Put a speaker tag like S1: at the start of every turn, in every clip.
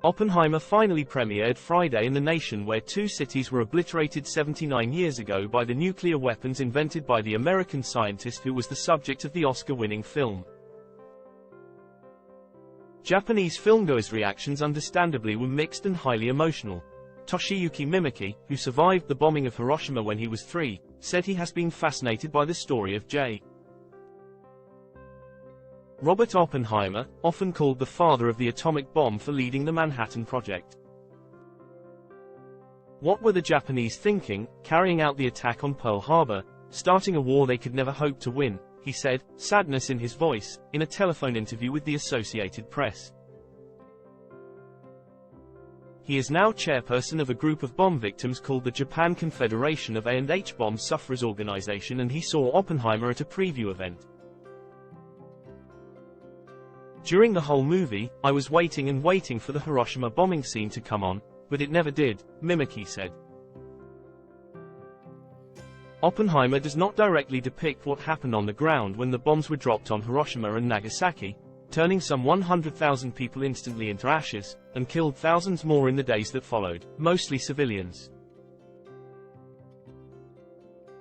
S1: Oppenheimer finally premiered Friday in the nation where two cities were obliterated 79 years ago by the nuclear weapons invented by the American scientist who was the subject of the Oscar-winning film. Japanese filmgoers' reactions understandably were mixed and highly emotional. Toshiyuki Mimiki, who survived the bombing of Hiroshima when he was 3, said he has been fascinated by the story of J. Robert Oppenheimer, often called the father of the atomic bomb for leading the Manhattan Project. What were the Japanese thinking, carrying out the attack on Pearl Harbor, starting a war they could never hope to win, he said, sadness in his voice, in a telephone interview with the Associated Press. He is now chairperson of a group of bomb victims called the Japan Confederation of A&H Bomb Sufferers Organization, and he saw Oppenheimer at a preview event. During the whole movie, I was waiting and waiting for the Hiroshima bombing scene to come on, but it never did, Mimiki said. Oppenheimer does not directly depict what happened on the ground when the bombs were dropped on Hiroshima and Nagasaki, turning some 100,000 people instantly into ashes, and killed thousands more in the days that followed, mostly civilians.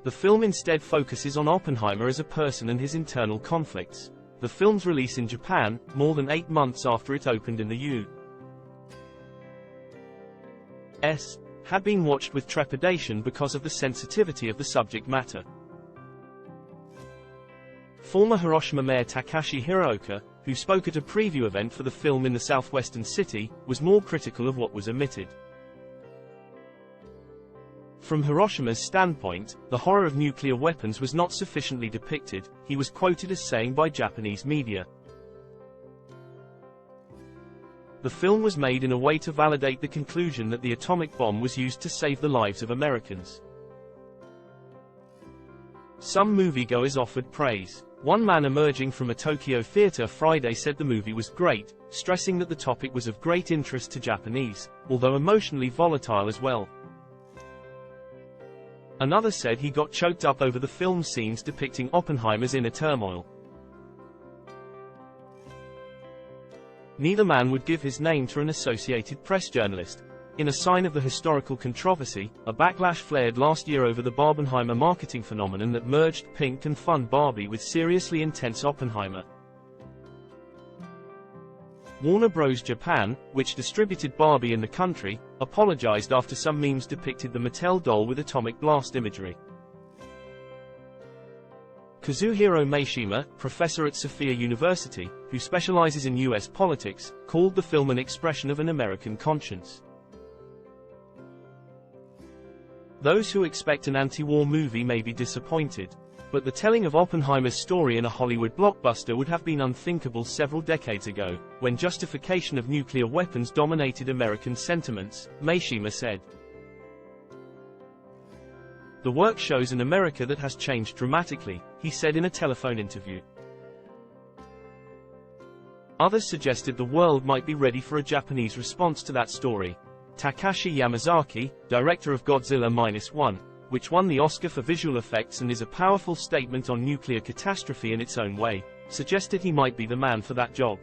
S1: The film instead focuses on Oppenheimer as a person and his internal conflicts. The film's release in Japan, more than 8 months after it opened in the U.S., had been watched with trepidation because of the sensitivity of the subject matter. Former Hiroshima Mayor Takashi Hiraoka, who spoke at a preview event for the film in the southwestern city, was more critical of what was omitted. From Hiroshima's standpoint, the horror of nuclear weapons was not sufficiently depicted, he was quoted as saying by Japanese media. The film was made in a way to validate the conclusion that the atomic bomb was used to save the lives of Americans. Some moviegoers offered praise. One man emerging from a Tokyo theater Friday said the movie was great, stressing that the topic was of great interest to Japanese, although emotionally volatile as well. Another said he got choked up over the film scenes depicting Oppenheimer's inner turmoil. Neither man would give his name to an Associated Press journalist. In a sign of the historical controversy, a backlash flared last year over the Barbenheimer marketing phenomenon that merged pink and fun Barbie with seriously intense Oppenheimer. Warner Bros. Japan, which distributed Barbie in the country, apologized after some memes depicted the Mattel doll with atomic blast imagery. Kazuhiro Mishima, professor at Sophia University, who specializes in U.S. politics, called the film an expression of an American conscience. Those who expect an anti-war movie may be disappointed, but the telling of Oppenheimer's story in a Hollywood blockbuster would have been unthinkable several decades ago, when justification of nuclear weapons dominated American sentiments, Mishima said. The work shows an America that has changed dramatically, he said in a telephone interview. Others suggested the world might be ready for a Japanese response to that story. Takashi Yamazaki, director of Godzilla -1, which won the Oscar for visual effects and is a powerful statement on nuclear catastrophe in its own way, suggested he might be the man for that job.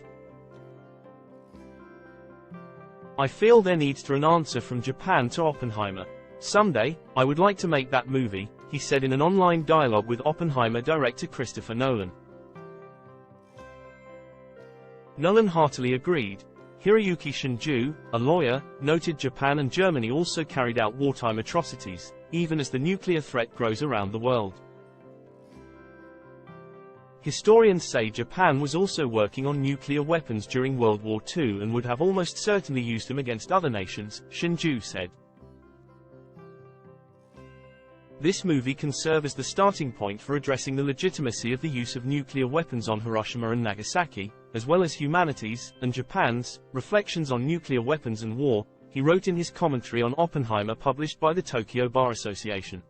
S1: I feel there needs to be an answer from Japan to Oppenheimer. Someday, I would like to make that movie, he said in an online dialogue with Oppenheimer director Christopher Nolan. Nolan heartily agreed. Hiroyuki Shinju, a lawyer, noted Japan and Germany also carried out wartime atrocities, even as the nuclear threat grows around the world. Historians say Japan was also working on nuclear weapons during World War II and would have almost certainly used them against other nations, Shinju said. This movie can serve as the starting point for addressing the legitimacy of the use of nuclear weapons on Hiroshima and Nagasaki, as well as humanity's, and Japan's, reflections on nuclear weapons and war, he wrote in his commentary on Oppenheimer published by the Tokyo Bar Association.